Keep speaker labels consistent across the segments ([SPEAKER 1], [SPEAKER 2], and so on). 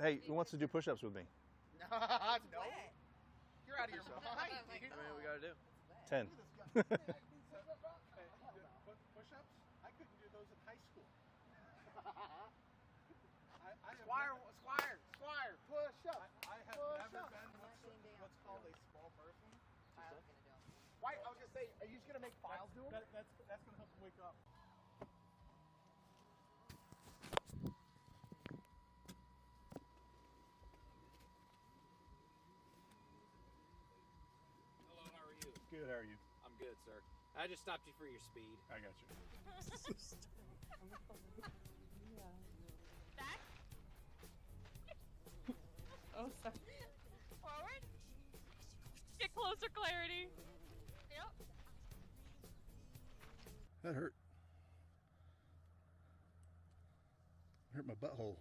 [SPEAKER 1] Hey, who wants to do push-ups with me?
[SPEAKER 2] No. You're out of your mind.
[SPEAKER 3] How many we gotta do?
[SPEAKER 1] 10.
[SPEAKER 2] Push-ups? I couldn't do those in high school. Squire, push up. I have never been what's called a small person. Why? I was gonna say, are you just gonna make files do them? That's gonna help them wake up.
[SPEAKER 3] Hello, how are you?
[SPEAKER 1] Good, how are you?
[SPEAKER 3] I'm good, sir. I just stopped you for your speed.
[SPEAKER 1] I got you.
[SPEAKER 4] Back. Oh, sorry. Forward. Get closer, clarity. Yep.
[SPEAKER 1] That hurt. Hurt my butthole.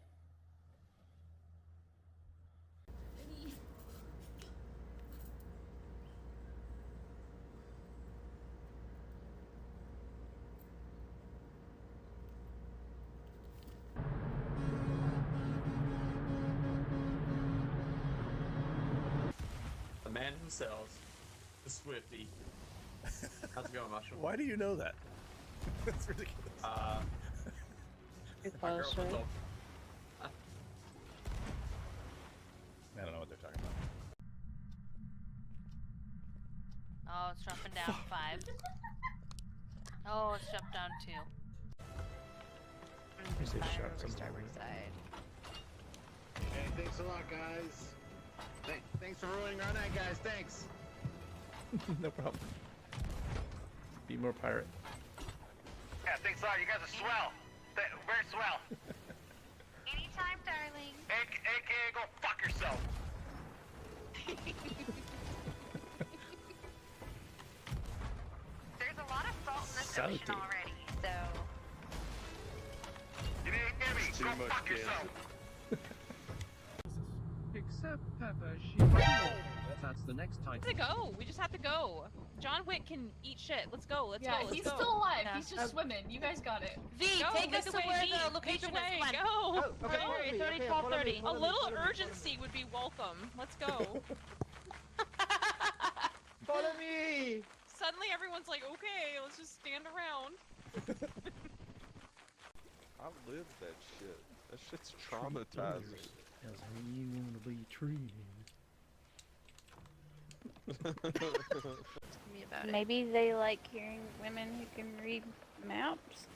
[SPEAKER 3] The man himself, the Swifty. How's it going, Mushr00m?
[SPEAKER 1] Why do you know that? That's ridiculous.
[SPEAKER 3] My girlfriend's old.
[SPEAKER 1] I don't know what they're talking about.
[SPEAKER 4] Oh, it's dropping down 5. Oh, it's jumped down 2.
[SPEAKER 5] Starboard side.
[SPEAKER 2] Hey, thanks a lot, guys. Thanks for ruining our night, guys. Thanks.
[SPEAKER 1] No problem. Be more pirate.
[SPEAKER 2] Yeah, thanks a lot. You guys are swell. Very swell.
[SPEAKER 4] Anytime, darling.
[SPEAKER 2] AKA, go fuck yourself.
[SPEAKER 4] There's a lot of salt in this
[SPEAKER 1] Salty.
[SPEAKER 4] ocean already, so...
[SPEAKER 2] You didn't hear me. Go fuck yourself.
[SPEAKER 6] Except Pepper, that's the next
[SPEAKER 4] We
[SPEAKER 6] title.
[SPEAKER 4] have to go. We just have to go. John Wick can eat shit. Let's go. Let's go.
[SPEAKER 7] He's
[SPEAKER 4] Let's go.
[SPEAKER 7] still alive.
[SPEAKER 4] Yeah.
[SPEAKER 7] He's just swimming. You guys got it.
[SPEAKER 4] V,
[SPEAKER 7] Go,
[SPEAKER 4] take
[SPEAKER 7] lead
[SPEAKER 4] us
[SPEAKER 7] the
[SPEAKER 4] to
[SPEAKER 7] way,
[SPEAKER 4] where
[SPEAKER 7] V.
[SPEAKER 4] the location
[SPEAKER 7] Lead the
[SPEAKER 4] is.
[SPEAKER 7] way.
[SPEAKER 4] Come on.
[SPEAKER 7] Oh,
[SPEAKER 4] Go.
[SPEAKER 7] okay.
[SPEAKER 4] Don't worry, 30, 12, 30. A little urgency would be welcome. Let's go.
[SPEAKER 2] Follow me.
[SPEAKER 4] Suddenly everyone's like, okay, let's just stand around.
[SPEAKER 8] I lived that shit. That shit's traumatizing.
[SPEAKER 1] That's how you want to be treated.
[SPEAKER 5] Me about it.
[SPEAKER 9] Maybe they like hearing women who can read maps.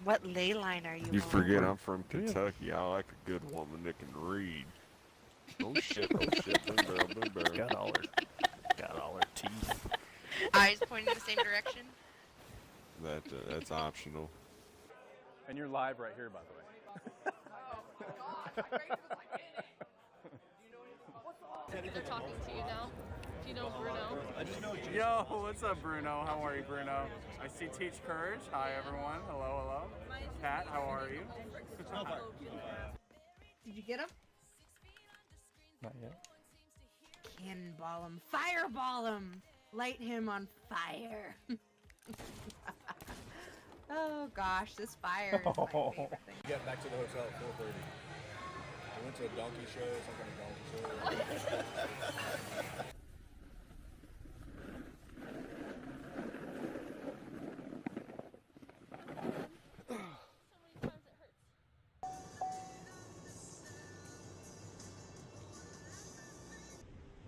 [SPEAKER 5] What ley line are you
[SPEAKER 8] You
[SPEAKER 5] on?
[SPEAKER 8] forget I'm from Kentucky. I like a good woman that can read. Oh shit, oh shit. Boom barrel, boom barrel.
[SPEAKER 1] Got all her teeth.
[SPEAKER 5] Eyes pointing in the same direction?
[SPEAKER 8] That's optional.
[SPEAKER 1] And you're live right here, by the way.
[SPEAKER 7] They're talking to you now. Do you know Bruno?
[SPEAKER 1] I just know
[SPEAKER 10] Yo, what's up, Bruno? How are you, Bruno? I see Teach Courage. Hi, everyone. Hello, hello. Pat, how are you?
[SPEAKER 5] Did you get him?
[SPEAKER 1] Not yet.
[SPEAKER 5] Cannonball him. Fireball him. Light him on fire. Oh gosh, this fire is my favorite thing.
[SPEAKER 11] Get back to the hotel at 4:30. I went to a donkey show, some kind of donkey show.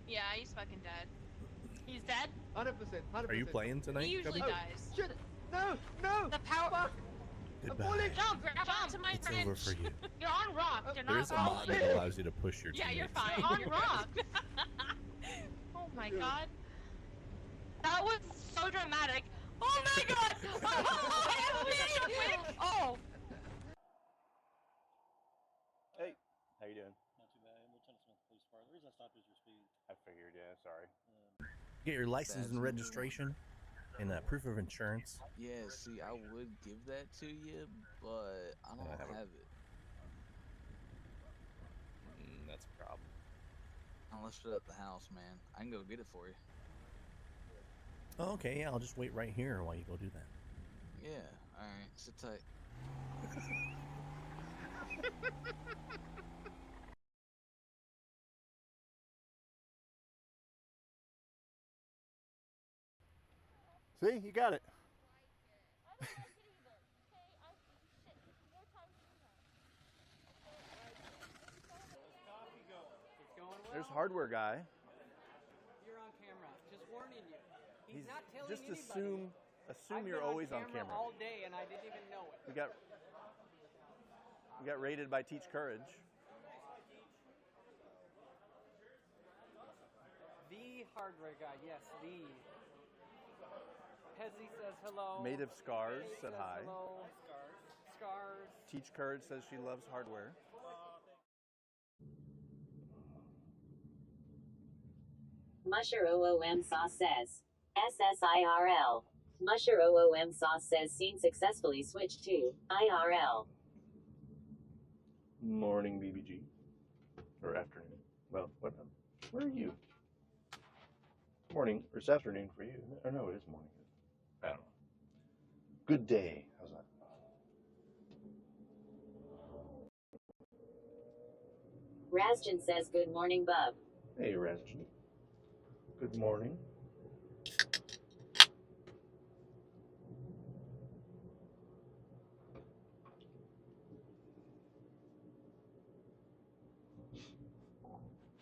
[SPEAKER 4] Yeah, he's fucking dead. He's dead?
[SPEAKER 2] 100%. 100%.
[SPEAKER 1] Are you playing tonight?
[SPEAKER 4] He usually dies.
[SPEAKER 2] Shit. No.
[SPEAKER 4] The power.
[SPEAKER 2] Fuck.
[SPEAKER 1] Goodbye.
[SPEAKER 4] John, grab onto my
[SPEAKER 1] It's
[SPEAKER 4] friend.
[SPEAKER 1] over for you.
[SPEAKER 4] You're on rock. You're
[SPEAKER 1] There
[SPEAKER 4] not
[SPEAKER 1] is a mod that allows you to push your
[SPEAKER 4] Yeah, you're
[SPEAKER 1] teammates.
[SPEAKER 4] fine. You're on rock. Oh my god. That was so dramatic. Oh my god! Oh!
[SPEAKER 1] Hey, how you doing?
[SPEAKER 12] Not too bad. Lieutenant Smith, Police Department. The reason I stopped is your speed.
[SPEAKER 1] I figured, yeah, sorry. Get your license and registration and proof of insurance.
[SPEAKER 13] Yeah, see, I would give that to you, but I don't have it.
[SPEAKER 1] That's a problem.
[SPEAKER 13] I left it at the house, man. I can go get it for you.
[SPEAKER 1] Oh, okay, yeah, I'll just wait right here while you go do that.
[SPEAKER 13] Yeah, alright, sit tight.
[SPEAKER 2] See, you got it. There's hardware guy.
[SPEAKER 14] You're on camera. Just warning you. He's not telling
[SPEAKER 2] just
[SPEAKER 14] anybody.
[SPEAKER 2] assume you're always on camera.
[SPEAKER 14] All day and I didn't even know it.
[SPEAKER 2] We got raided by Teach Courage.
[SPEAKER 14] The hardware guy, yes, the. Pezzy says hello.
[SPEAKER 2] Made of Scars said hi.
[SPEAKER 14] Hello. Scars.
[SPEAKER 2] Teach Courage says she loves hardware.
[SPEAKER 15] Mushr00msauce says SSIRL. Mushr00msauce says scene successfully switched to IRL.
[SPEAKER 2] Morning, BBG. Or afternoon. Well, where are you? Morning, or it's afternoon for you. Or no, it is morning. I don't know. Good day. How's that?
[SPEAKER 15] Razjan says good morning, bub.
[SPEAKER 2] Hey, Razjan. Good morning.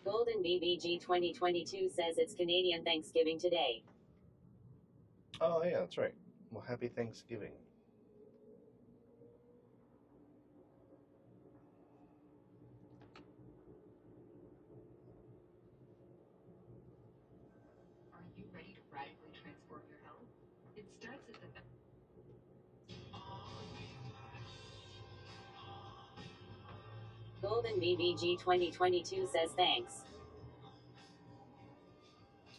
[SPEAKER 15] Golden BBG 2022 says it's Canadian Thanksgiving today.
[SPEAKER 2] Oh, yeah, that's right. Well, happy Thanksgiving.
[SPEAKER 15] Are you ready to radically transform your health? It starts at the... Golden BBG 2022 says thanks.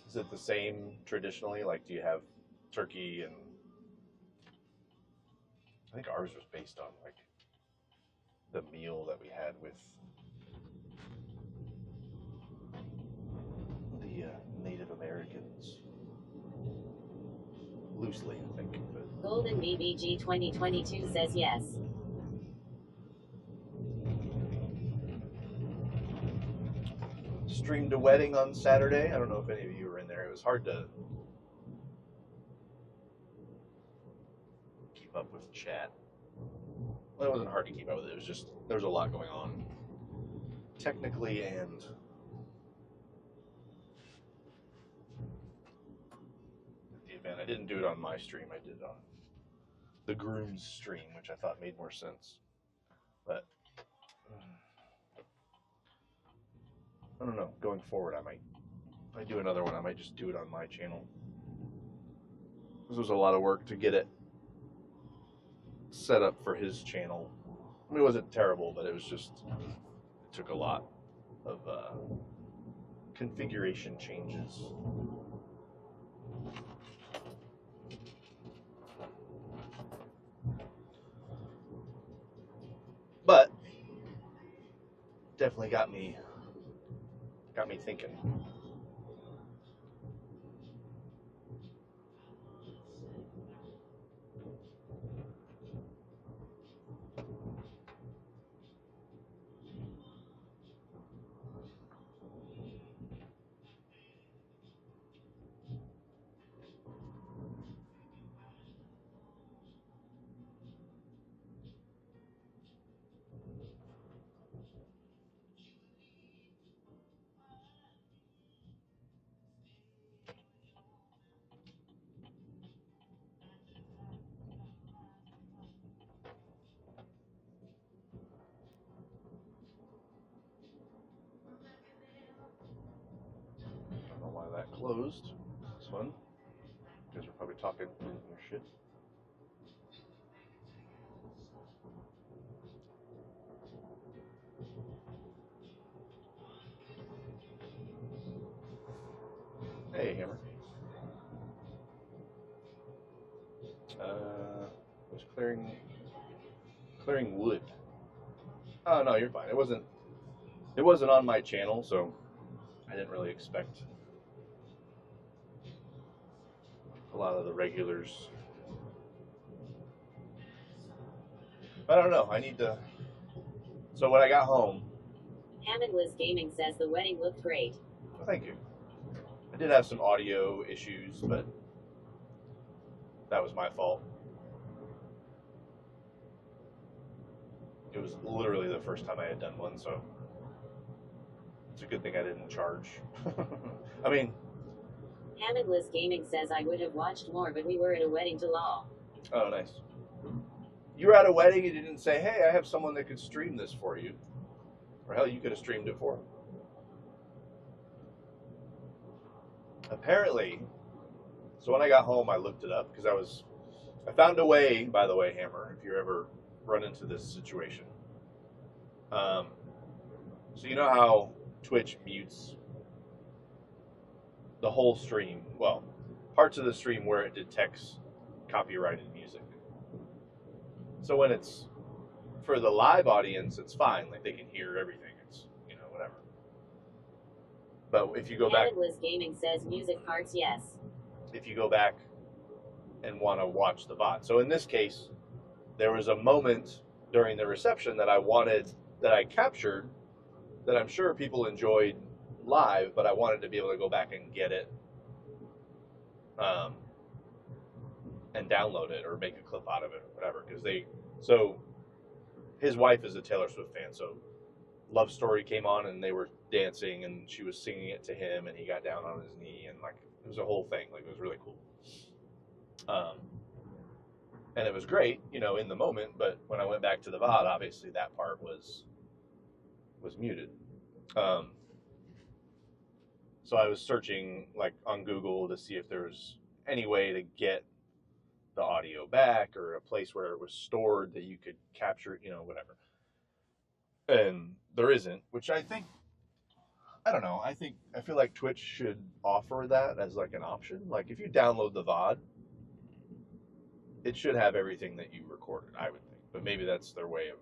[SPEAKER 2] Is it the same traditionally? Like, do you have turkey and... I think ours was based on, like, the meal that we had with the Native Americans. Loosely, I think. But...
[SPEAKER 15] Golden BBG 2022 says yes.
[SPEAKER 2] Streamed a wedding on Saturday. I don't know if any of you were in there. It was hard to keep up with chat. Well, it wasn't hard to keep up with it. It was just, there was a lot going on. Technically and at the event. I didn't do it on my stream. I did it on the groom's stream, which I thought made more sense. But I don't know. Going forward, if I do another one, I might just do it on my channel. This was a lot of work to get it set up for his channel. I mean, it wasn't terrible, but it was just, it took a lot of configuration changes. But definitely got me thinking. I don't know why that closed. This one. You guys are probably talking your shit. Hey, Hammer. I was clearing wood. Oh no, you're fine. It wasn't on my channel, so I didn't really expect a lot of the regulars. I don't know. I need to
[SPEAKER 16] So when I got home,
[SPEAKER 15] Hammondless Gaming says the wedding looked great.
[SPEAKER 16] well, thank you. I did have some audio issues, but that was my fault. It was literally the first time I had done one, so it's a good thing I didn't charge. I mean,
[SPEAKER 15] Hammondless Gaming says I would have watched more, but we were at a wedding to law.
[SPEAKER 16] oh, nice. You were at a wedding and you didn't say, hey, I have someone that could stream this for you. Or hell, you could have streamed it for them. Apparently, so when I got home, I looked it up because I found a way, by the way, Hammer, if you ever run into this situation. So you know how Twitch mutes the whole stream, well, parts of the stream where it detects copyrighted music. So when it's for the live audience, it's fine, like they can hear everything, it's, you know, whatever. But if you go back,
[SPEAKER 15] Hammondless Gaming says music parts, yes.
[SPEAKER 16] if you go back and want to watch the VOD. So in this case, there was a moment during the reception that I captured that I'm sure people enjoyed live, but I wanted to be able to go back and get it and download it or make a clip out of it or whatever. So his wife is a Taylor Swift fan, so Love Story came on and they were dancing and she was singing it to him and he got down on his knee and like it was a whole thing. Like it was really cool. And it was great, you know, in the moment, but when I went back to the VOD, obviously that part was muted. So I was searching like on Google to see if there was any way to get the audio back or a place where it was stored that you could capture it, you know, whatever. And there isn't, which I think, I don't know, I feel like Twitch should offer that as like an option. Like if you download the VOD, it should have everything that you recorded, I would think. But maybe that's their way of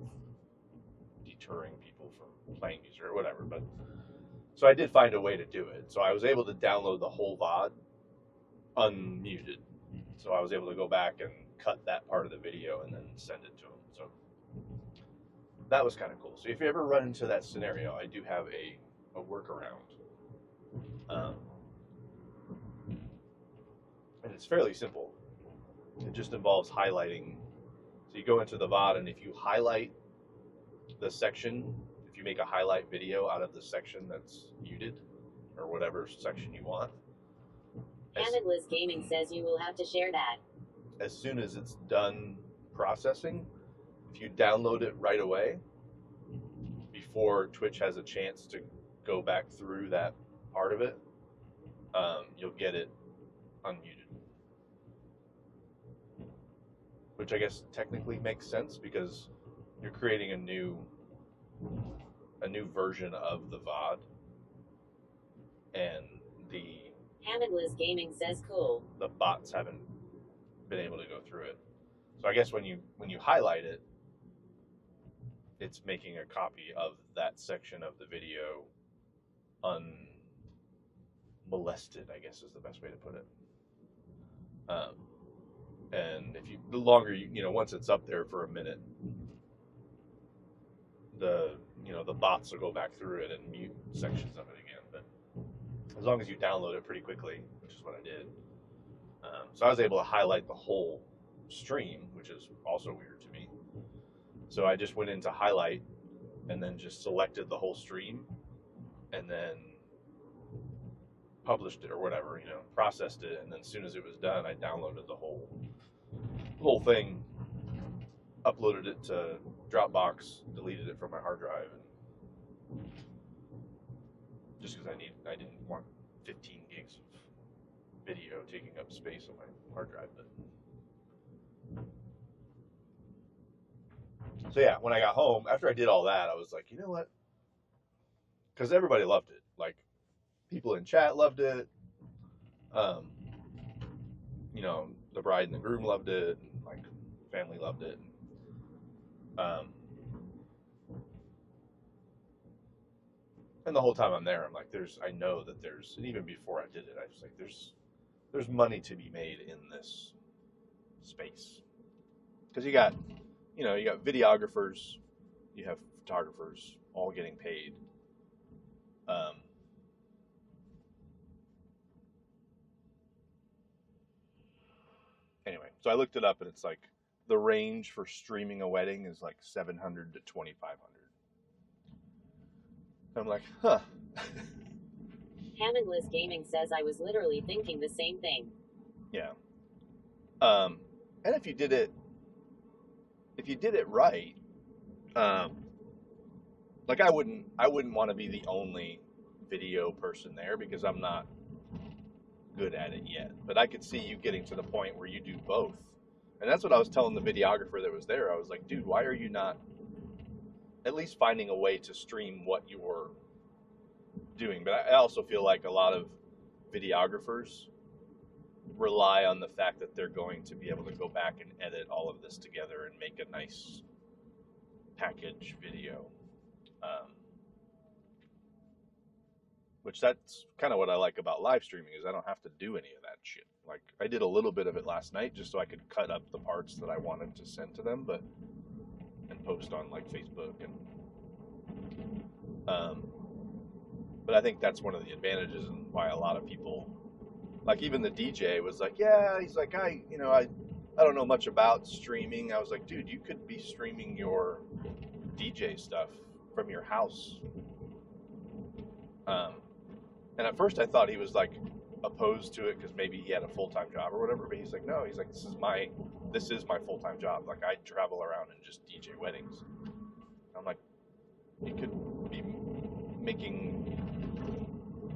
[SPEAKER 16] deterring people from playing music or whatever. But so I did find a way to do it. So I was able to download the whole VOD unmuted. So I was able to go back and cut that part of the video and then send it to them. So that was kind of cool. So if you ever run into that scenario, I do have a workaround. And it's fairly simple. It just involves highlighting. So you go into the VOD, and if you highlight the section, if you make a highlight video out of the section that's muted, or whatever section you want.
[SPEAKER 15] Hammondless Gaming says you will have to share that.
[SPEAKER 16] As soon as it's done processing, if you download it right away, before Twitch has a chance to go back through that part of it, you'll get it unmuted. Which I guess technically makes sense because you're creating a new version of the VOD, and the
[SPEAKER 15] Hammondless Gaming says cool.
[SPEAKER 16] The bots haven't been able to go through it. So I guess when you highlight it, it's making a copy of that section of the video unmolested, I guess is the best way to put it. And the longer once it's up there for a minute, the bots will go back through it and mute sections of it again. But as long as you download it pretty quickly, which is what I did. So I was able to highlight the whole stream, which is also weird to me. So I just went into highlight and then just selected the whole stream and then published it or whatever, processed it. And then as soon as it was done, I downloaded the whole thing, uploaded it to Dropbox, deleted it from my hard drive, and just because I didn't want 15 gigs of video taking up space on my hard drive. But so yeah, when I got home, after I did all that, I was like, you know what? Because everybody loved it. Like, people in chat loved it. The bride and the groom loved it. And, like, family loved it. And the whole time I'm there, I'm like, I know that and even before I did it, I was like, there's money to be made in this space. Because you got videographers, you have photographers all getting paid. Anyway, so I looked it up, and it's like the range for streaming a wedding is like $700 to $2,500. I'm like, huh.
[SPEAKER 15] Hammogless Gaming says I was literally thinking the same thing.
[SPEAKER 16] Yeah. And if you did it right, like I wouldn't want to be the only video person there because I'm not good at it yet. But I could see you getting to the point where you do both. And that's what I was telling the videographer that was there. I was like, dude, why are you not at least finding a way to stream what you're doing? But I also feel like a lot of videographers rely on the fact that they're going to be able to go back and edit all of this together and make a nice package video. Which that's kind of what I like about live streaming is I don't have to do any of that shit. Like I did a little bit of it last night just so I could cut up the parts that I wanted to send to them, and post on like Facebook but I think that's one of the advantages and why a lot of people, like even the DJ was like, yeah, he's like, I don't know much about streaming. I was like, dude, you could be streaming your DJ stuff from your house. And at first I thought he was like opposed to it because maybe he had a full-time job or whatever, but he's like, no, he's like, this is my full-time job. Like I travel around and just DJ weddings. I'm like, you could be making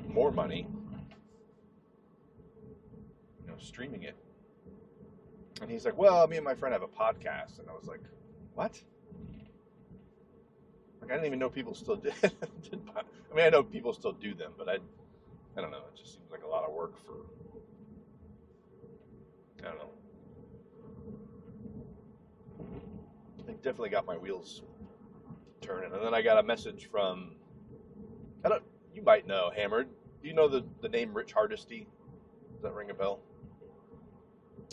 [SPEAKER 16] more money, streaming it. And he's like, well, me and my friend have a podcast. And I was like, what? Like I didn't even know people still did I mean, I know people still do them, but I don't know. It just seems like a lot of work for, I don't know. It definitely got my wheels turning. And then I got a message from, you might know, Hammered. Do you know the name Rich Hardesty? Does that ring a bell?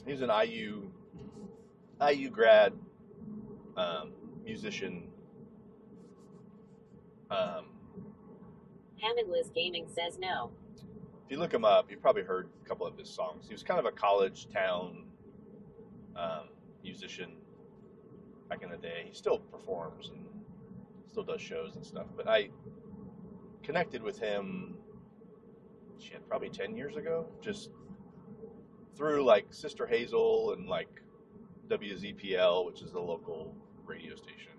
[SPEAKER 16] He's an IU grad, musician.
[SPEAKER 15] Hammogless Gaming says no.
[SPEAKER 16] If you look him up, you've probably heard a couple of his songs. He was kind of a college town musician back in the day. He still performs and still does shows and stuff. But I connected with him, probably 10 years ago, just through like Sister Hazel and like WZPL, which is the local radio station.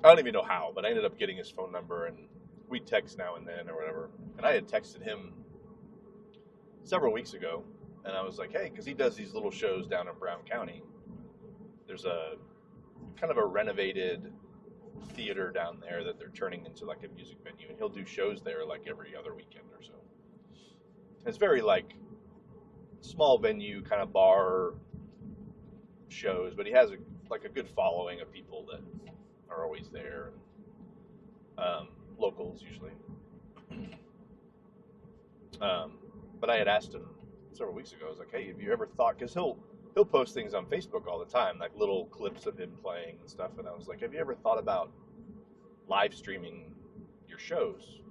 [SPEAKER 16] I don't even know how, but I ended up getting his phone number and we text now and then or whatever. And I had texted him several weeks ago and I was like, hey, because he does these little shows down in Brown County. There's a kind of a renovated theater down there that they're turning into like a music venue, and he'll do shows there like every other weekend or so. It's very like small venue kind of bar shows, but he has a good following of people that are always there, locals usually. But I had asked him several weeks ago, I was like, hey, have you ever thought, because he'll post things on Facebook all the time, like little clips of him playing and stuff, and I was like, have you ever thought about live streaming your shows?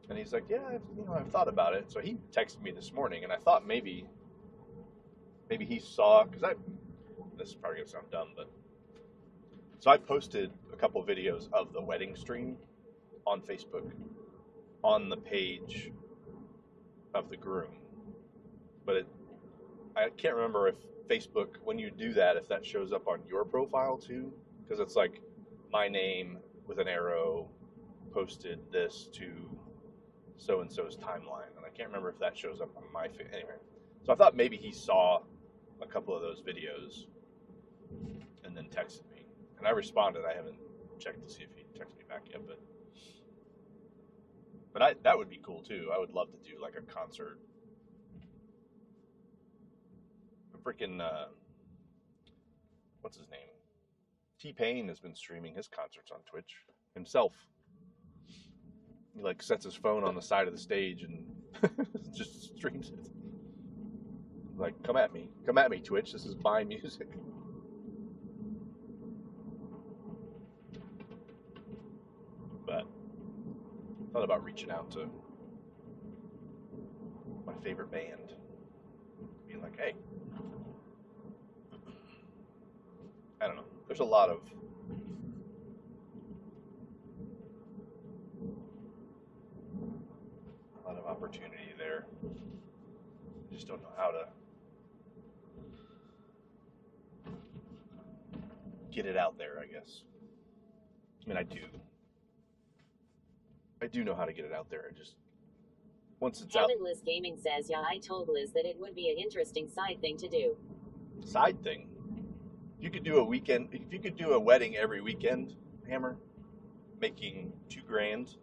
[SPEAKER 16] And he's like, yeah, I've thought about it. So he texted me this morning, and I thought maybe he saw, because this is probably gonna sound dumb, but so I posted a couple videos of the wedding stream on Facebook on the page of the groom, but I can't remember if Facebook, when you do that, if that shows up on your profile too, because it's like my name with an arrow posted this to so-and-so's timeline, and I can't remember if that shows up on my anyway. So I thought maybe he saw a couple of those videos and then texted me, and I responded. I haven't checked to see if he texted me back yet, but that would be cool too. I would love to do like a concert. Freaking what's his name? T-Pain has been streaming his concerts on Twitch himself. He like sets his phone on the side of the stage and just streams it. Like, come at me, Twitch. This is my music. thought about reaching out to my favorite band, being like, hey, I don't know. There's a lot of opportunity there. I just don't know how to get it out there, I guess. I mean, I do know how to get it out there. I just, once it's out.
[SPEAKER 15] Liz Gaming says, yeah, I told Liz that it would be an interesting side thing to do.
[SPEAKER 16] Side thing? You could do a weekend, if you could do a wedding every weekend, Hammer, making $2,000,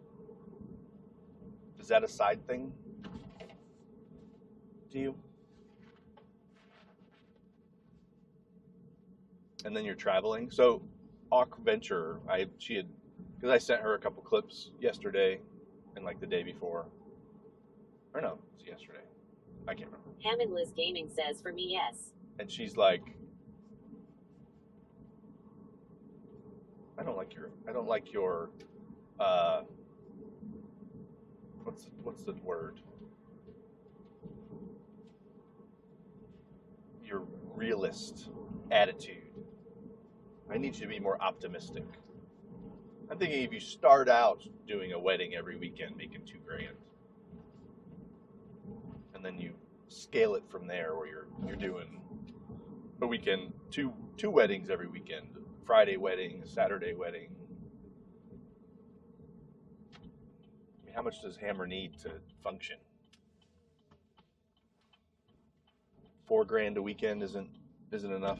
[SPEAKER 16] is that a side thing to you? And then you're traveling. So, Awk Venture, because I sent her a couple clips yesterday and like the day before. Or no, it was yesterday. I can't remember.
[SPEAKER 15] Hammond Liz Gaming says, for me, yes.
[SPEAKER 16] And she's like, I don't like your, what's the word? Your realist attitude. I need you to be more optimistic. I'm thinking if you start out doing a wedding every weekend, making $2,000, and then you scale it from there, where you're doing a weekend, two weddings every weekend, Friday wedding, Saturday wedding. I mean, how much does Hammer need to function? $4,000 a weekend isn't enough.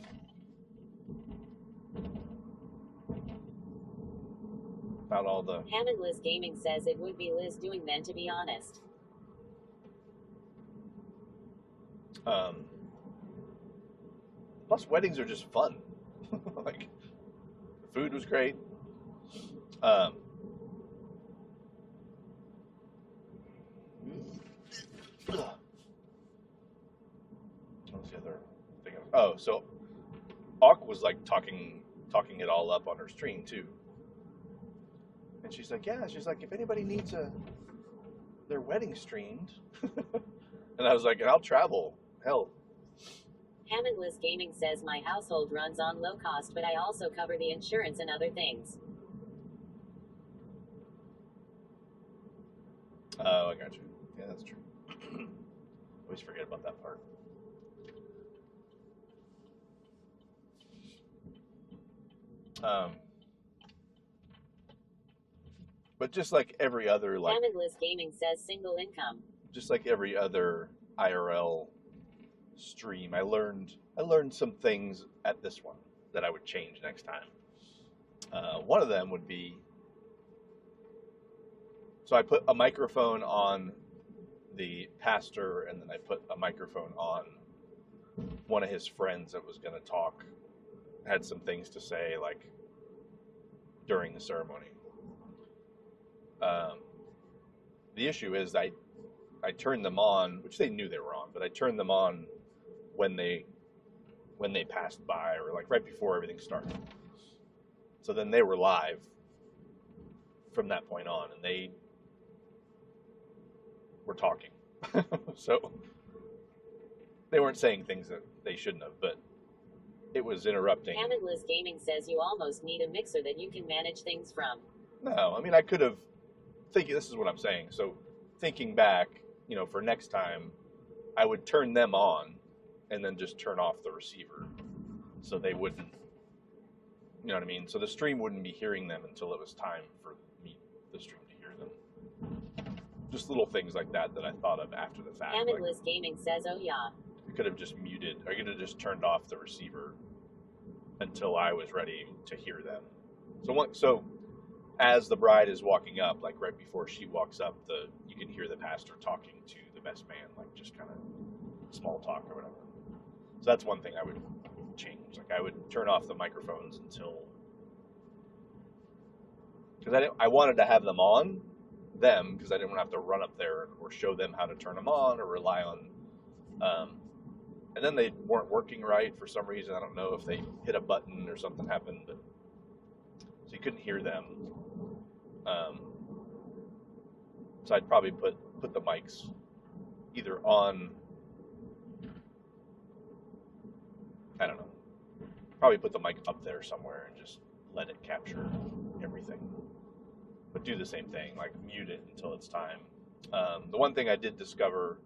[SPEAKER 16] About all the
[SPEAKER 15] Hammond Liz Gaming says it would be Liz doing then, to be honest.
[SPEAKER 16] Plus, weddings are just fun. Like, the food was great. What's the other thing? Oh, so Awk was like talking it all up on her stream too. And she's like, yeah, if anybody needs their wedding streamed. And I was like, I'll travel. Hell.
[SPEAKER 15] Hammond Liz Gaming says my household runs on low cost, but I also cover the insurance and other things.
[SPEAKER 16] Oh, I got you. Yeah, that's true. Always forget about that part. But just like every other, like
[SPEAKER 15] Hammond Liz Gaming says single income.
[SPEAKER 16] Just like every other IRL stream, I learned some things at this one that I would change next time. One of them would be, so I put a microphone on the pastor, and then I put a microphone on one of his friends that was going to talk, had some things to say, like during the ceremony. The issue is I turned them on, which they knew they were on, but I turned them on when they passed by, or like right before everything started. So then they were live from that point on, and they were talking. So they weren't saying things that they shouldn't have, but it was interrupting.
[SPEAKER 15] Hammond Liz Gaming says you almost need a mixer that you can manage things from.
[SPEAKER 16] No, I mean, I could have, this is what I'm saying. So thinking back, for next time, I would turn them on and then just turn off the receiver so they wouldn't, you know what I mean? So the stream wouldn't be hearing them until it was time for the stream to hear them. Just little things like that I thought of after the fact.
[SPEAKER 15] Hammond Liz Gaming says, oh yeah.
[SPEAKER 16] I could have just muted, I could have just turned off the receiver until I was ready to hear them. So as the bride is walking up, like right before she walks up, you can hear the pastor talking to the best man, like just kind of small talk or whatever. So that's one thing I would change. Like I would turn off the microphones until, because I wanted to have them on because I didn't want to have to run up there or show them how to turn them on or rely on. And then they weren't working right for some reason. I don't know if they hit a button or something happened, but so you couldn't hear them. So I'd probably put the mics either on, I don't know, probably put the mic up there somewhere and just let it capture everything. But do the same thing, like mute it until it's time. The one thing I did discover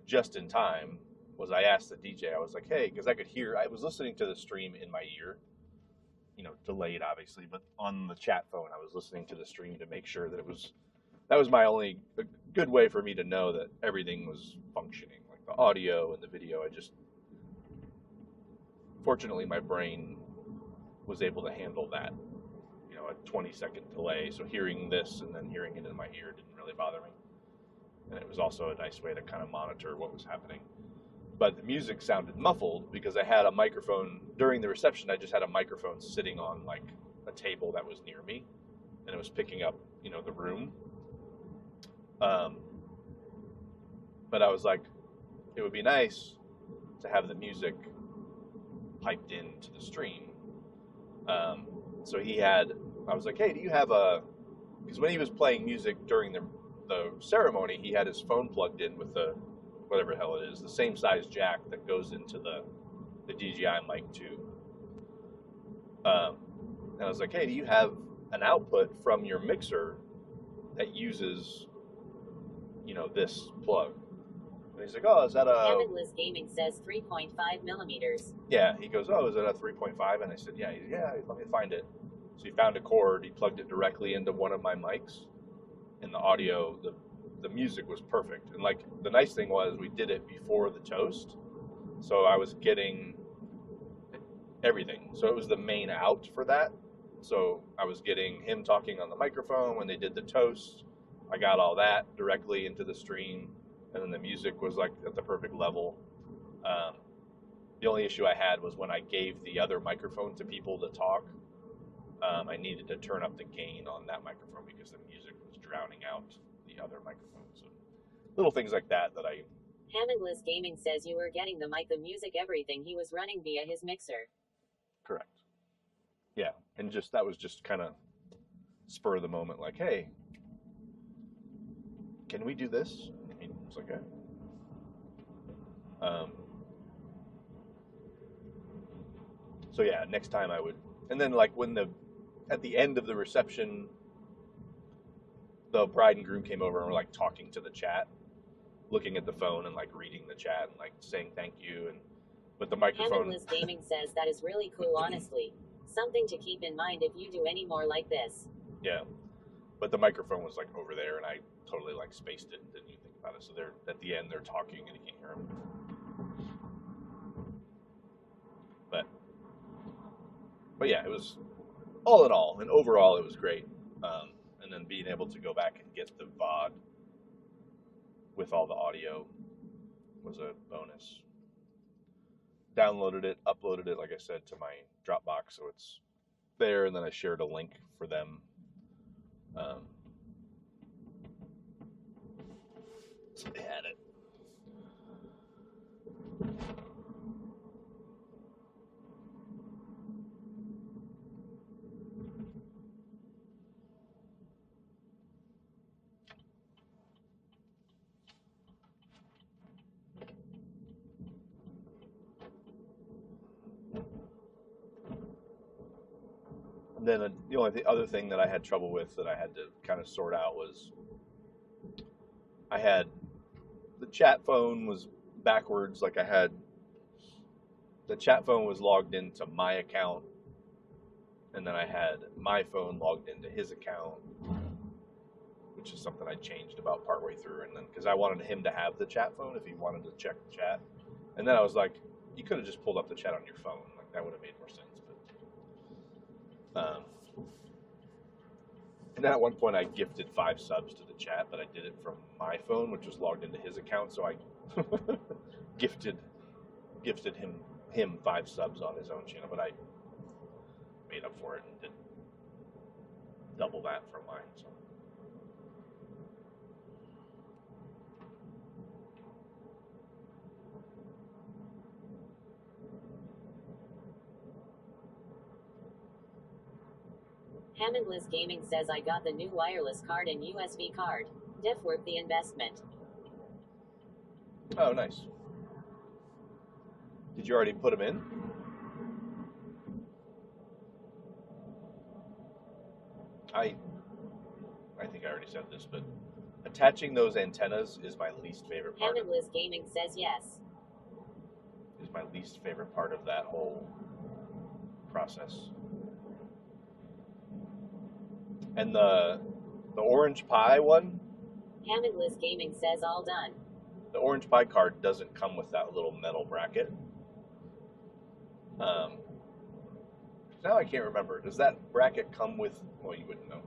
[SPEAKER 16] just in time was I asked the DJ, I was like, hey, because I was listening to the stream in my ear, you know, delayed obviously, but on the chat phone, I was listening to the stream to make sure that that was my only good way for me to know that everything was functioning, like the audio and the video. Fortunately, my brain was able to handle that, you know, a 20-second delay. So hearing this and then hearing it in my ear didn't really bother me. And it was also a nice way to kind of monitor what was happening. But the music sounded muffled because I had a microphone during the reception. I just had a microphone sitting on like a table that was near me, and it was picking up, you know, the room. But I was like, it would be nice to have the music piped into the stream. So I was like, hey, do you have because when he was playing music during the ceremony, he had his phone plugged in with the, whatever the hell it is, the same size jack that goes into the DJI mic too. And I was like, hey, do you have an output from your mixer that uses, you know, this plug? And he's like, oh, is that a...
[SPEAKER 15] Hamidless Gaming says 3.5 millimeters.
[SPEAKER 16] Yeah, he goes, oh, is that a 3.5? And I said, yeah, let me find it. So he found a cord, he plugged it directly into one of my mics, and the audio, the music was perfect. And like, the nice thing was we did it before the toast, so I was getting everything. So it was the main out for that. So I was getting him talking on the microphone when they did the toast. I got all that directly into the stream, and then the music was like at the perfect level. The only issue I had was when I gave the other microphone to people to talk, I needed to turn up the gain on that microphone because the music was drowning out the other microphone. So little things like that I...
[SPEAKER 15] Hamidless Gaming says you were getting the mic, the music, everything he was running via his mixer.
[SPEAKER 16] Correct. Yeah, and that was just kind of spur of the moment, like, hey, can we do this? And he was like, yeah. So yeah, next time I would, and then like at the end of the reception, the bride and groom came over and were like talking to the chat, looking at the phone and like reading the chat and like saying thank you, but the microphone...
[SPEAKER 15] Hamidless Gaming says that is really cool, honestly. Something to keep in mind if you do any more like this.
[SPEAKER 16] Yeah, but the microphone was like over there and I totally like spaced it and didn't even think about it. So at the end they're talking and you can't hear them. But yeah, it was all in all, and overall it was great. And then being able to go back and get the VOD with all the audio was a bonus. Downloaded it, uploaded it, like I said, to my Dropbox, so it's there, and then I shared a link for them. So they had it. And then the only other thing that I had trouble with that I had to kind of sort out was I had the chat phone was backwards. Like the chat phone was logged into my account, and then I had my phone logged into his account, which is something I changed about partway through. And then because I wanted him to have the chat phone if he wanted to check the chat, and then I was like, you could have just pulled up the chat on your phone. Like that would have made more sense. And then at one point I gifted 5 subs to the chat, but I did it from my phone, which was logged into his account. So I gifted him 5 subs on his own channel, but I made up for it and did double that from mine. So.
[SPEAKER 15] Hammondless Gaming says I got the new wireless card and USB card. Def worth the investment.
[SPEAKER 16] Oh, nice. Did you already put them in? I think I already said this, but attaching those antennas is my least favorite part.
[SPEAKER 15] Hammondless Gaming says yes.
[SPEAKER 16] Is my least favorite part of that whole process. And the Orange Pi one?
[SPEAKER 15] Hammondless Gaming says all done.
[SPEAKER 16] The Orange Pi card doesn't come with that little metal bracket. Now I can't remember. Does that bracket come with... Well, you wouldn't know.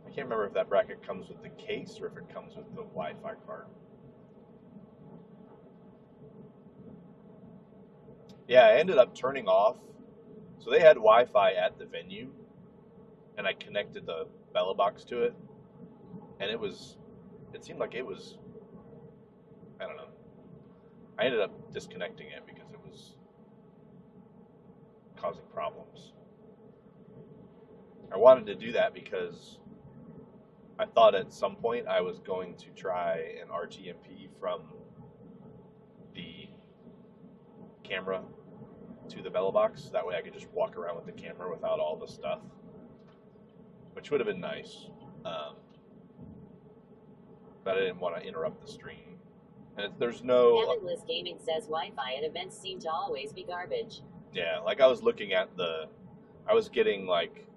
[SPEAKER 16] I can't remember if that bracket comes with the case or if it comes with the Wi-Fi card. Yeah, I ended up turning off. So they had Wi-Fi at the venue, and I connected the Bella box to it, and it seemed like it was, I don't know. I ended up disconnecting it because it was causing problems. I wanted to do that because I thought at some point I was going to try an RTMP from the camera to the Bella box. That way I could just walk around with the camera without all the stuff, which would have been nice. But I didn't want to interrupt the stream. And there's no...
[SPEAKER 15] Hammondless Gaming says Wi-Fi at events seem to always be garbage.
[SPEAKER 16] Yeah, like I was looking at I was getting like...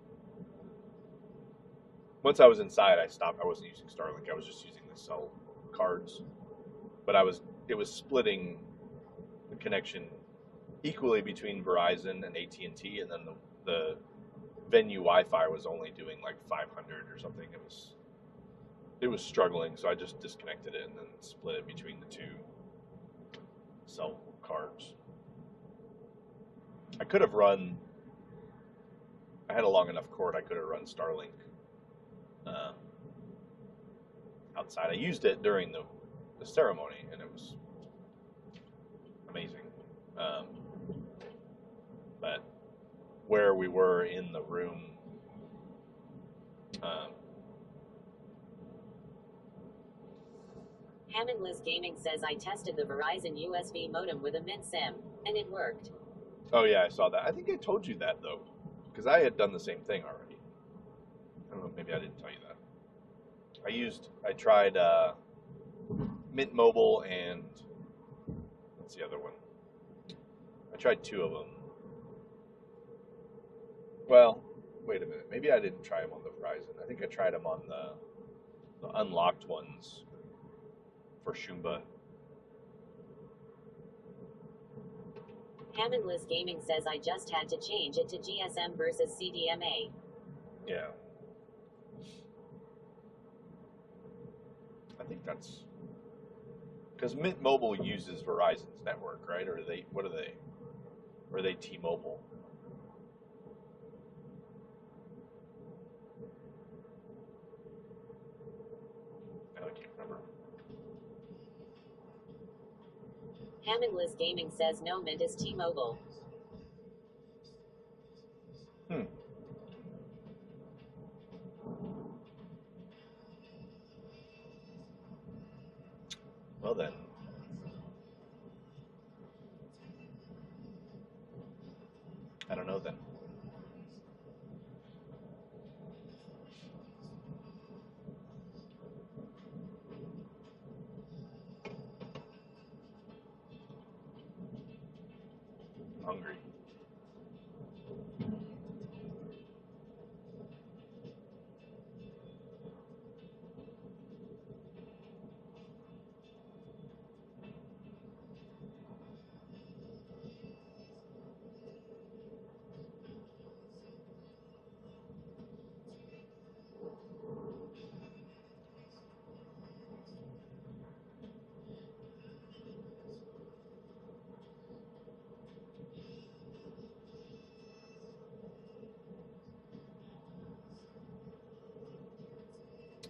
[SPEAKER 16] Once I was inside, I stopped. I wasn't using Starlink. I was just using the cell cards. But it was splitting the connection equally between Verizon and AT&T, and then the venue Wi-Fi was only doing like 500 or something. It was struggling, so I just disconnected it and then split it between the two cell cards. I could have run... I had a long enough cord, I could have run Starlink outside. I used it during the ceremony, and it was amazing. But where we were in the room,
[SPEAKER 15] Hammondless Gaming says I tested the Verizon USB modem with a mid-SIM, and it worked.
[SPEAKER 16] Oh yeah, I saw that. I think I told you that though, because I had done the same thing already. I don't know, maybe I didn't tell you that. I tried Mint Mobile and what's the other one? I tried two of them. Well, wait a minute. Maybe I didn't try them on the Verizon. I think I tried them on the unlocked ones for Shumba.
[SPEAKER 15] Hammondless Gaming says I just had to change it to GSM versus CDMA.
[SPEAKER 16] Yeah. I think that's... Because Mint Mobile uses Verizon's network, right? Or what are they? Or are they T-Mobile? I can't remember.
[SPEAKER 15] Hammondless Gaming says no, Mint is T-Mobile.
[SPEAKER 16] Well then. I don't know then. Hungry.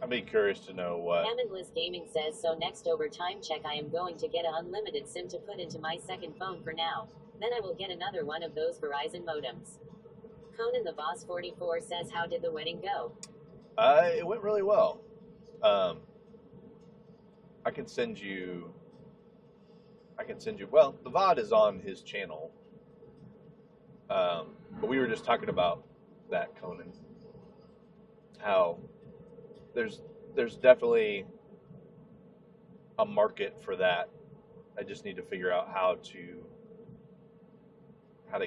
[SPEAKER 16] I'd be curious to know what...
[SPEAKER 15] Hammondless Gaming says, so next over time check I am going to get an unlimited SIM to put into my second phone for now. Then I will get another one of those Verizon modems. Conan the Boss 44 says, how did the wedding go?
[SPEAKER 16] It went really well. I can send you. Well, the VOD is on his channel. But we were just talking about that, Conan. How there's definitely a market for that. I just need to figure out how to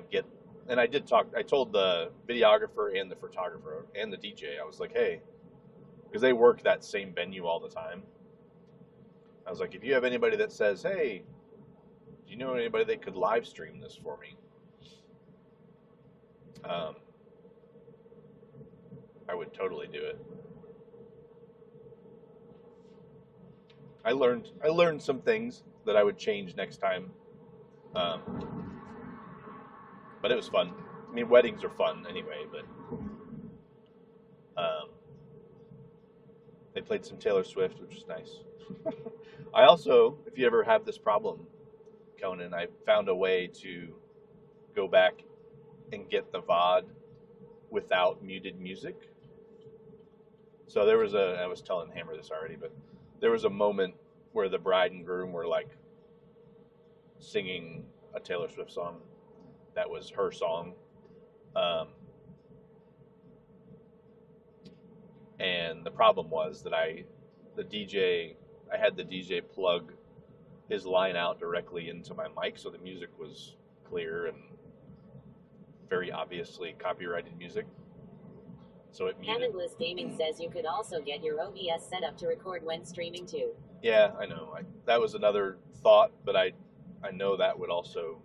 [SPEAKER 16] get. And I told the videographer and the photographer and the DJ, I was like, hey, because they work that same venue all the time. I was like, if you have anybody that says, hey, do you know anybody that could live stream this for me? I would totally do it. I learned some things that I would change next time. But it was fun. I mean, weddings are fun anyway, but they played some Taylor Swift, which was nice. I also, if you ever have this problem, Conan, I found a way to go back and get the VOD without muted music. So there was I was telling Hammer this already, but there was a moment where the bride and groom were like singing a Taylor Swift song that was her song. And the problem was that I had the DJ plug his line out directly into my mic, so the music was clear and very obviously copyrighted music. So it muted.
[SPEAKER 15] Hammonless Gaming says you could also get your OBS set up to record when streaming too.
[SPEAKER 16] Yeah, I know. That was another thought, but I know that would also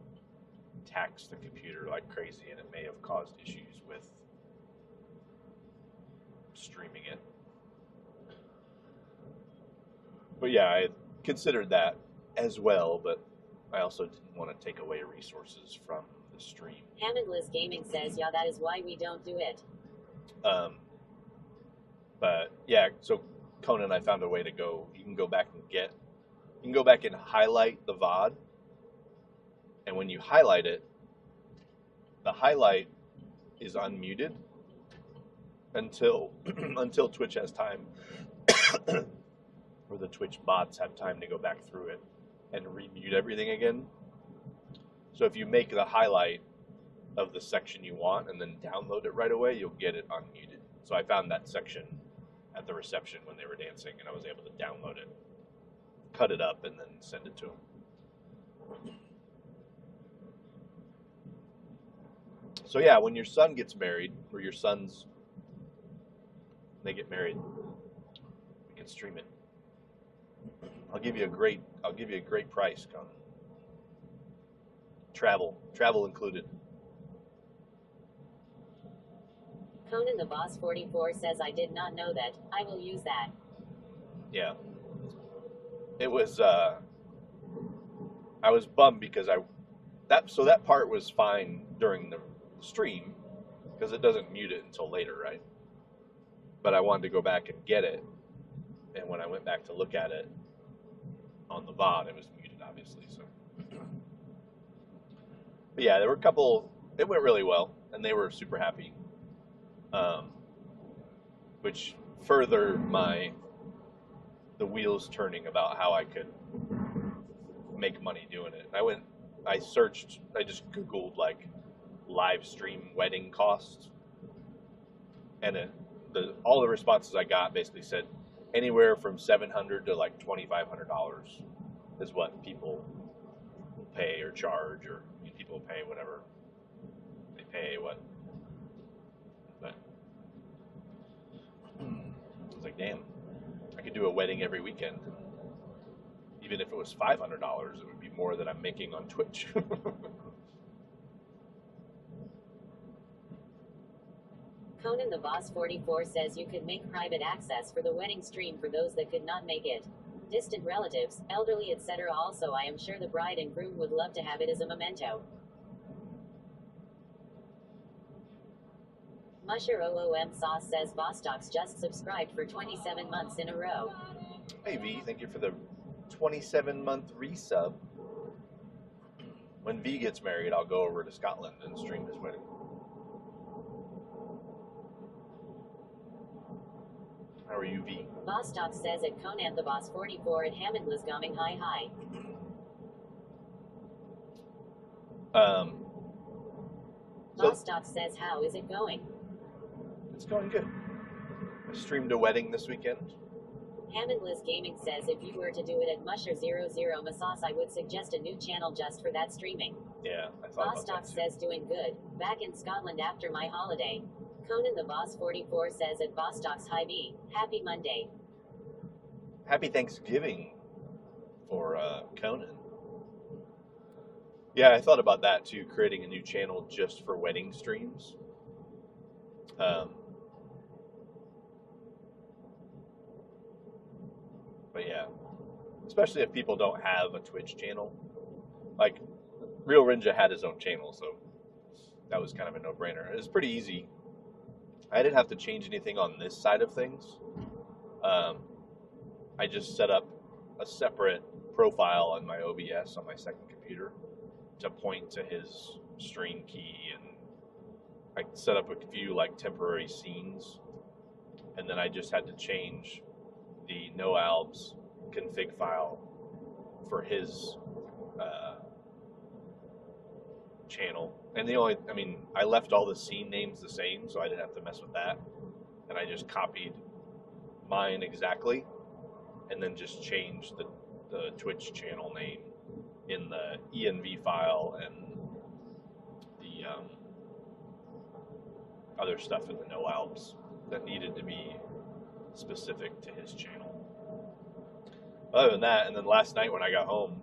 [SPEAKER 16] tax the computer like crazy, and it may have caused issues with streaming it. But yeah, I considered that as well, but I also didn't want to take away resources from the stream.
[SPEAKER 15] Hammonless Gaming says, yeah, that is why we don't do it.
[SPEAKER 16] But yeah, so Conan, I found a way to go. You can go back and highlight the VOD, and when you highlight it, the highlight is unmuted until Twitch has time, or the Twitch bots have time to go back through it and remute everything again. So if you make the highlight of the section you want and then download it right away, you'll get it unmuted. So I found that section at the reception when they were dancing, and I was able to download it, cut it up, and then send it to them. So yeah, when your son gets married, or they get married, we can stream it. I'll give you a great price, Conan. Travel included.
[SPEAKER 15] Conan the Boss 44 says, I did not know that. I will use that.
[SPEAKER 16] Yeah. It was, I was bummed because that part was fine during the stream because it doesn't mute it until later, right? But I wanted to go back and get it, and when I went back to look at it on the VOD, it was muted, obviously. So, but yeah, there were a couple. It went really well, and they were super happy, which further the wheels turning about how I could make money doing it. And I just Googled like live stream wedding costs, and all the responses I got basically said anywhere from $700 to like $2,500 is what people pay or charge, or people pay whatever they pay. But I was like, damn, I could do a wedding every weekend. Even if it was $500, it would be more than I'm making on Twitch.
[SPEAKER 15] Conan the Boss 44 says you could make private access for the wedding stream for those that could not make it. Distant relatives, elderly, etc. Also, I am sure the bride and groom would love to have it as a memento. Mushr00msauce says Vostok's just subscribed for 27 months in a row.
[SPEAKER 16] Hey V, thank you for the 27-month resub. When V gets married, I'll go over to Scotland and stream his wedding. How are you, V?
[SPEAKER 15] Boss Talk says at Conan the Boss 44 at Hammond Lisgoming hi hi. Boss Talk says how is it going?
[SPEAKER 16] It's going good. I streamed a wedding this weekend.
[SPEAKER 15] Hammond Liz Gaming says if you were to do it at Mushr00msauce, I would suggest a new channel just for that streaming.
[SPEAKER 16] Yeah, I thought
[SPEAKER 15] Boss
[SPEAKER 16] about
[SPEAKER 15] Talk
[SPEAKER 16] that too.
[SPEAKER 15] says doing good. Back in Scotland after my holiday. Conan the Boss 44 says at Boss Talk's hi B. Happy Monday.
[SPEAKER 16] Happy Thanksgiving for Conan. Yeah, I thought about that too, creating a new channel just for wedding streams. But yeah, especially if people don't have a Twitch channel. Like, Real Rinja had his own channel, so that was kind of a no-brainer. It was pretty easy. I didn't have to change anything on this side of things. I just set up a separate profile on my OBS on my second computer to point to his stream key, and I set up a few like temporary scenes, and then I just had to change the noalbs config file for his channel. And I left all the scene names the same, so I didn't have to mess with that. And I just copied mine exactly, and then just changed the Twitch channel name in the env file and the other stuff in the noalbs that needed to be specific to his channel. Other than that, and then last night when I got home,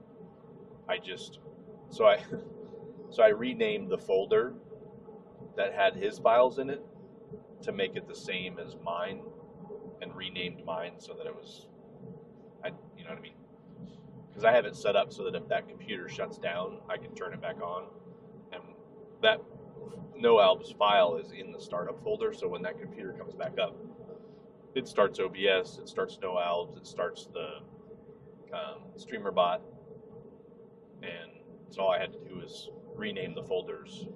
[SPEAKER 16] I renamed the folder that had his files in it to make it the same as mine, and renamed mine so that it was, you know what I mean? Because I have it set up so that if that computer shuts down, I can turn it back on. And that noalbs file is in the startup folder, so when that computer comes back up, it starts OBS, it starts noalbs, it starts the streamer bot, and so all I had to do was rename the folders,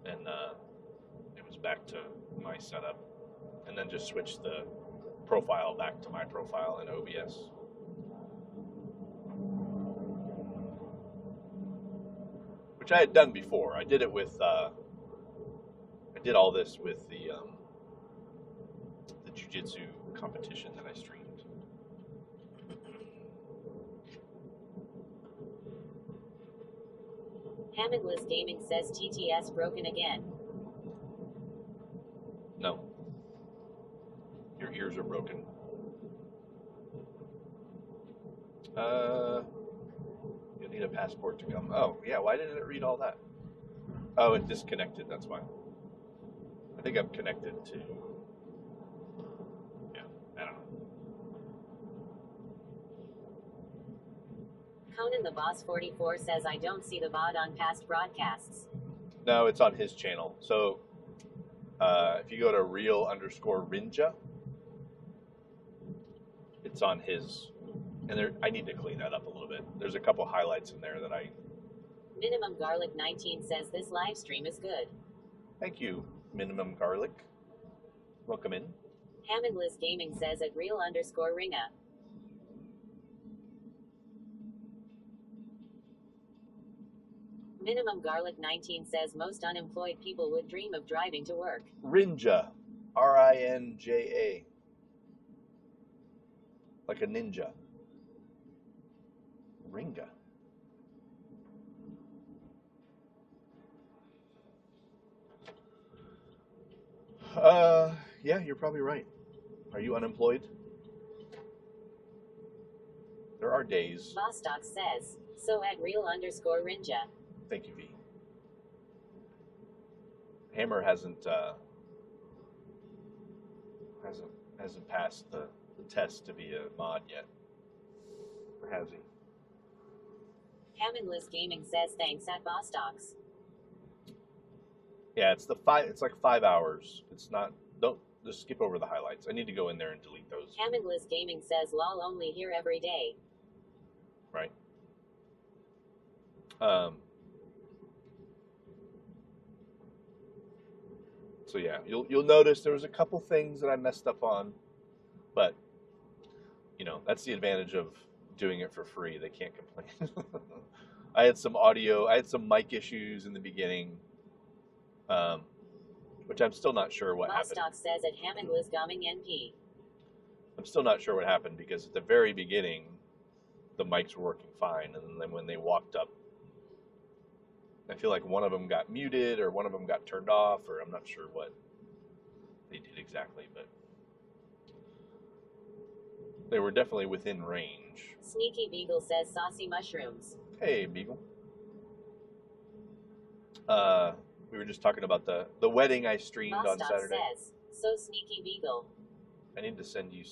[SPEAKER 16] and it was back to my setup, and then just switch the profile back to my profile in OBS. Which I had done before. I did it with, I did all this with the jiu-jitsu competition that I streamed.
[SPEAKER 15] Hammond Liz Gaming says TTS broken again.
[SPEAKER 16] No. Your ears are broken. You need a passport to come. Oh, yeah, why didn't it read all that? Oh, it disconnected, that's why. I think I'm connected to... Yeah, I don't know.
[SPEAKER 15] Conan the Boss 44 says I don't see the VOD on past broadcasts.
[SPEAKER 16] No, it's on his channel. So, if you go to real_Rinja, it's on his... And I need to clean that up a little bit. There's a couple highlights in there that I...
[SPEAKER 15] Minimum Garlic 19 says this live stream is good.
[SPEAKER 16] Thank you, Minimum Garlic. Welcome in.
[SPEAKER 15] Hammond Liz Gaming says at real_Ringa. Minimum Garlic 19 says most unemployed people would dream of driving to work.
[SPEAKER 16] Rinja. R-I-N-J-A. Like a ninja. Ringa. Yeah, you're probably right. Are you unemployed? There are days.
[SPEAKER 15] Bostock says, so at real_Rinja.
[SPEAKER 16] Thank you, V. Hammer hasn't passed the test to be a mod yet. Or has he?
[SPEAKER 15] Hammond Liz Gaming says thanks at Bostocks.
[SPEAKER 16] Yeah, it's like 5 hours. It's not, don't just skip over the highlights. I need to go in there and delete those.
[SPEAKER 15] Hammond Liz Gaming says lol only here every day.
[SPEAKER 16] Right. So yeah, you'll notice there was a couple things that I messed up on. But, you know, that's the advantage of doing it for free. They can't complain. I had some mic issues in the beginning, which I'm still not sure what happened.
[SPEAKER 15] Bostock says at Hammond was gumming NP.
[SPEAKER 16] I'm still not sure what happened because at the very beginning, the mics were working fine, and then when they walked up, I feel like one of them got muted or one of them got turned off, or I'm not sure what they did exactly, but they were definitely within range.
[SPEAKER 15] Sneaky Beagle says saucy mushrooms.
[SPEAKER 16] Hey, Beagle. We were just talking about the wedding I streamed on Saturday.
[SPEAKER 15] Says, so Sneaky Beagle.
[SPEAKER 16] I need to send you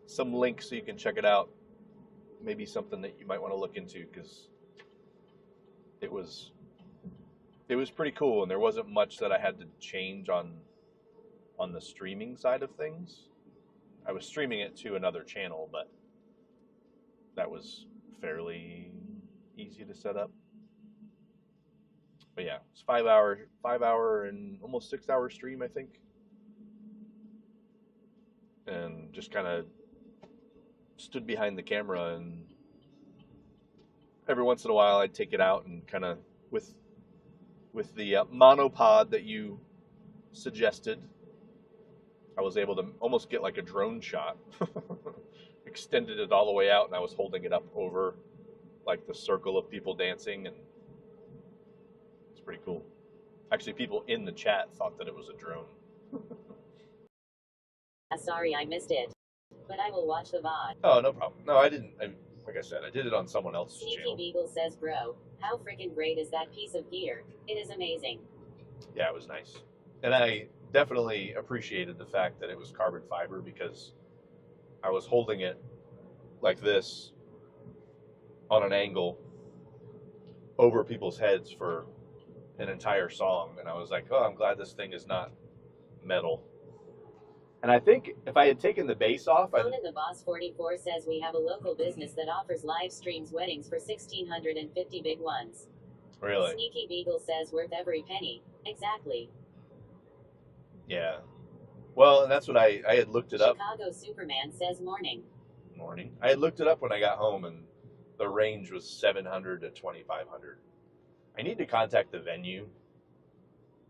[SPEAKER 16] some links so you can check it out. Maybe something that you might want to look into, because it was pretty cool, and there wasn't much that I had to change on the streaming side of things. I was streaming it to another channel, but that was fairly easy to set up. But yeah, it's 5 hour and almost 6 hour stream, I think. And just kind of stood behind the camera, and every once in a while I'd take it out and kind of with the monopod that you suggested, I was able to almost get like a drone shot. Extended it all the way out, and I was holding it up over like the circle of people dancing, and it's pretty cool. Actually, people in the chat thought that it was a drone.
[SPEAKER 15] Sorry I missed it, but I will watch the VOD.
[SPEAKER 16] Oh, no problem. No, I didn't. Like I said, I did it on someone else's
[SPEAKER 15] Sneaky
[SPEAKER 16] channel.
[SPEAKER 15] Beagle says, bro, how freaking great is that piece of gear? It is amazing.
[SPEAKER 16] Yeah, it was nice. And I definitely appreciated the fact that it was carbon fiber, because I was holding it like this on an angle over people's heads for an entire song. And I was like, oh, I'm glad this thing is not metal. And I think if I had taken the bass off,
[SPEAKER 15] Conan the Boss 44 says we have a local business that offers live streams weddings for 1,650 big ones.
[SPEAKER 16] Really?
[SPEAKER 15] Sneaky Beagle says worth every penny. Exactly.
[SPEAKER 16] Yeah. Well, and that's what I had looked it up.
[SPEAKER 15] Chicago Superman says morning.
[SPEAKER 16] Morning. I had looked it up when I got home, and the range was 700 to 2,500. I need to contact the venue.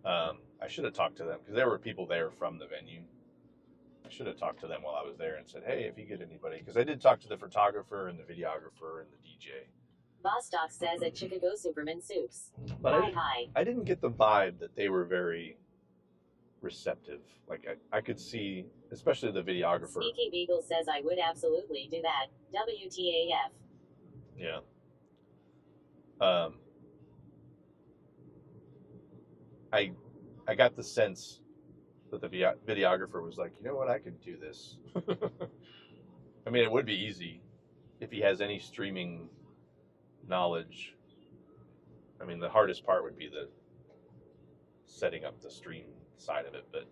[SPEAKER 16] I should have talked to them, because there were people there from the venue. I should have talked to them while I was there and said, hey, if you get anybody, because I did talk to the photographer and the videographer and the DJ.
[SPEAKER 15] Bostock says at Chicago Superman Soups.
[SPEAKER 16] But
[SPEAKER 15] Hi.
[SPEAKER 16] I didn't get the vibe that they were very receptive. Like I could see, especially the videographer.
[SPEAKER 15] Sneaky Beagle says I would absolutely do that. WTAF.
[SPEAKER 16] Yeah. I got the sense that the videographer was like, you know what, I could do this. I mean, it would be easy if he has any streaming knowledge. I mean, the hardest part would be the setting up the stream side of it, but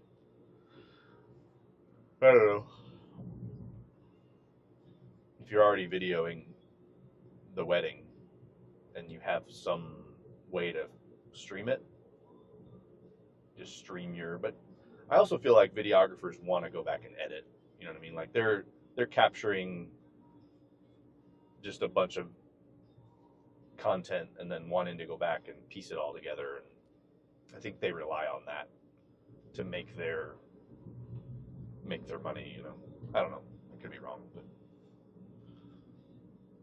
[SPEAKER 16] I don't know. If you're already videoing the wedding and you have some way to stream it, just stream but I also feel like videographers want to go back and edit. You know what I mean? Like they're capturing just a bunch of content and then wanting to go back and piece it all together, and I think they rely on that to make their money, you know. I don't know. I could be wrong, but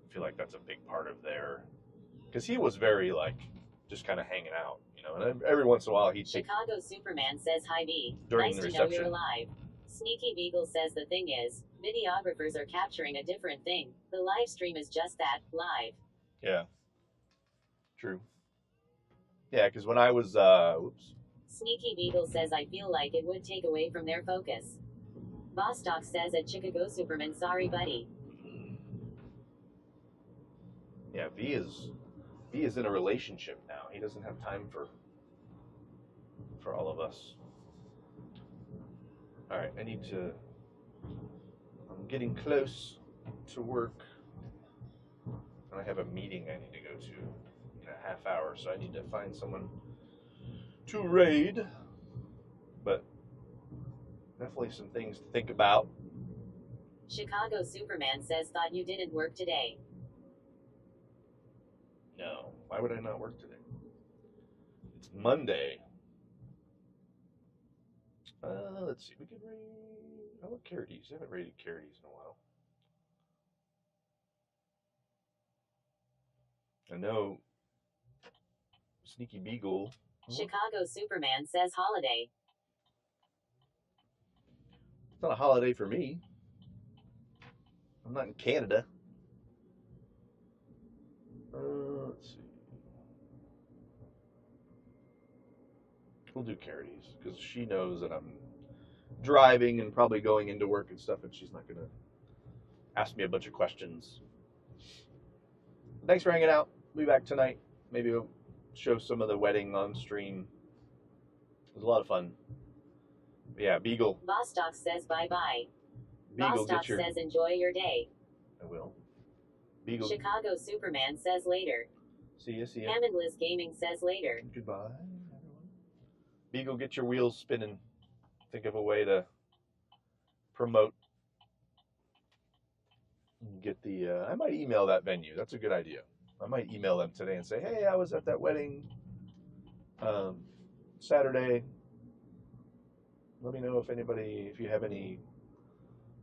[SPEAKER 16] I feel like that's a big part of their, because he was very like just kind of hanging out, you know, and every once in a while he'd take
[SPEAKER 15] Chicago Superman says hi B.
[SPEAKER 16] during
[SPEAKER 15] Nice
[SPEAKER 16] the
[SPEAKER 15] to know
[SPEAKER 16] reception.
[SPEAKER 15] you're alive. Sneaky Beagle says the thing is, videographers are capturing a different thing. The live stream is just that, live.
[SPEAKER 16] Yeah. True. Yeah, because when I was whoops.
[SPEAKER 15] Sneaky Beagle says I feel like it would take away from their focus. Bostock says at Chicago Superman, sorry buddy.
[SPEAKER 16] Yeah, V is in a relationship now. He doesn't have time for all of us. All right, I'm getting close to work, and I have a meeting I need to go to in a half hour, so I need to find someone to raid. But definitely some things to think about
[SPEAKER 15] Chicago Superman says, thought you didn't work today.
[SPEAKER 16] No. Why would I not work today? It's Monday. Let's see. We could raid. I want Carities. I haven't raided Carities in a while. I know Sneaky Beagle.
[SPEAKER 15] Chicago Superman says holiday.
[SPEAKER 16] It's not a holiday for me. I'm not in Canada. Let's see. We'll do Carities because she knows that I'm driving and probably going into work and stuff, and she's not going to ask me a bunch of questions. Thanks for hanging out. We'll be back tonight. Maybe we'll show some of the wedding on stream. It was a lot of fun. Yeah, Beagle.
[SPEAKER 15] Vostok says bye-bye.
[SPEAKER 16] Beagle,
[SPEAKER 15] Vostok says enjoy your day.
[SPEAKER 16] I will. Beagle.
[SPEAKER 15] Chicago Superman says later.
[SPEAKER 16] See ya.
[SPEAKER 15] Hammondless Gaming says later.
[SPEAKER 16] Goodbye, everyone. Beagle, get your wheels spinning. Think of a way to promote. Get the. I might email that venue. That's a good idea. I might email them today and say, hey, I was at that wedding Saturday. Let me know if you have any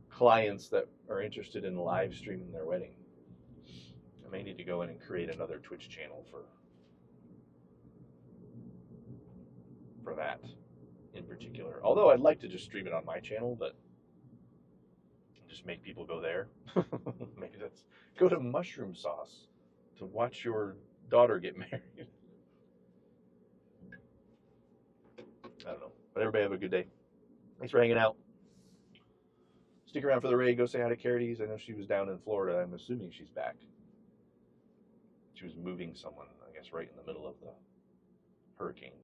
[SPEAKER 16] clients that are interested in live streaming their wedding. I may need to go in and create another Twitch channel for that in particular. Although I'd like to just stream it on my channel, but just make people go there. Maybe that's go to Mushr00msauce to watch your daughter get married. I don't know. But everybody have a good day. Thanks for hanging out. Stick around for the raid. Go say hi to Carities. I know she was down in Florida. I'm assuming she's back. She was moving someone, I guess, right in the middle of the hurricane.